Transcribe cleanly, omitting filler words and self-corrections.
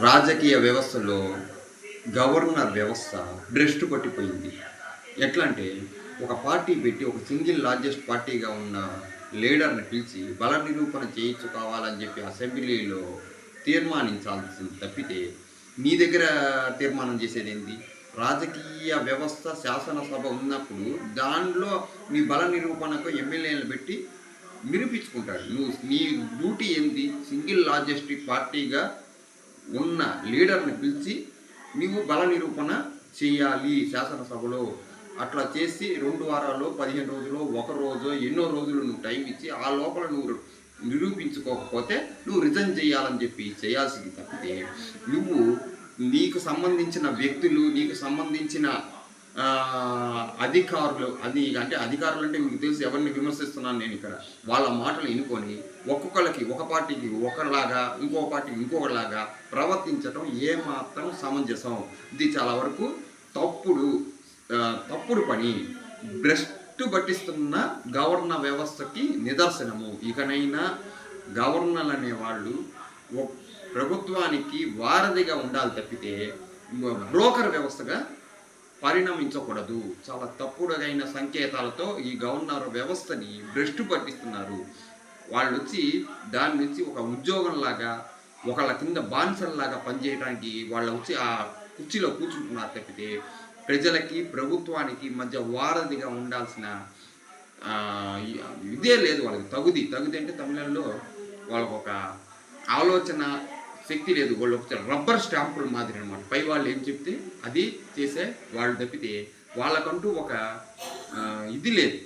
రాజకీయ వ్యవస్థలో గవర్నర్ వ్యవస్థ భ్రష్టు పట్టిపోయింది. ఎట్లా అంటే ఒక పార్టీ పెట్టి ఒక సింగిల్ లార్జెస్ట్ పార్టీగా ఉన్న లీడర్ని పిలిచి బల నిరూపణ చేయించుకోవాలని చెప్పి అసెంబ్లీలో తీర్మానించాల్సింది తప్పితే మీ దగ్గర తీర్మానం చేసేది ఏంటి? రాజకీయ వ్యవస్థ శాసనసభ ఉన్నప్పుడు దానిలో మీ బల నిరూపణకు ఎమ్మెల్యేలను పెట్టి నిరూపించుకుంటాడు. నీ డ్యూటీ ఏంటి? సింగిల్ లార్జెస్ట్ పార్టీగా ఉన్న లీడర్ని పిలిచి నువ్వు బల నిరూపణ చేయాలి శాసనసభలో. అట్లా చేసి 2 వారాలు 15 రోజులు ఒక రోజు ఎన్నో రోజులు నువ్వు టైం ఇచ్చి ఆ లోపల నువ్వు నిరూపించుకోకపోతే నువ్వు రిజైన్ చేయాలని చెప్పి చేయాల్సింది తప్పితే నువ్వు నీకు సంబంధించిన వ్యక్తులు నీకు సంబంధించిన అధికారులు అంటే అధికారులు అంటే మీకు తెలిసి ఎవరిని విమర్శిస్తున్నాను నేను ఇక్కడ, వాళ్ళ మాటలు వినుకొని ఒక్కొక్కరికి ఒక పార్టీకి ఒకలాగా ఇంకో పార్టీకి ఇంకొకలాగా ప్రవర్తించడం ఏమాత్రం సమంజసం? ఇది చాలా వరకు తప్పుడు పని, భ్రష్టు పట్టిస్తున్న గవర్నర్ వ్యవస్థకి నిదర్శనము. ఇకనైనా గవర్నర్లు అనేవాళ్ళు ప్రభుత్వానికి వారధిగా ఉండాలి తప్పితే బ్రోకర్ వ్యవస్థగా పరిణమించకూడదు. చాలా తప్పుడైన సంకేతాలతో ఈ గవర్నర్ వ్యవస్థని భ్రష్టు పట్టిస్తున్నారు. వాళ్ళు వచ్చి దాని నుంచి ఒక ఉద్యోగంలాగా ఒకళ్ళ కింద బానిసల్లాగా పనిచేయడానికి వాళ్ళు వచ్చి ఆ కుర్చీలో కూర్చుంటున్నారు తప్పితే ప్రజలకి ప్రభుత్వానికి మధ్య వారధిగా ఉండాల్సిన ఇదే లేదు వాళ్ళకి. తగుది అంటే తమిళంలో వాళ్ళకు ఒక ఆలోచన శక్తి లేదు. వాళ్ళు ఒక రబ్బర్ స్టాంపుల మాదిరి అనమాట. పై వాళ్ళు ఏం చెప్తే అది చేసే వాళ్ళు తప్పితే వాళ్ళకంటూ ఒక ఇది లేదు.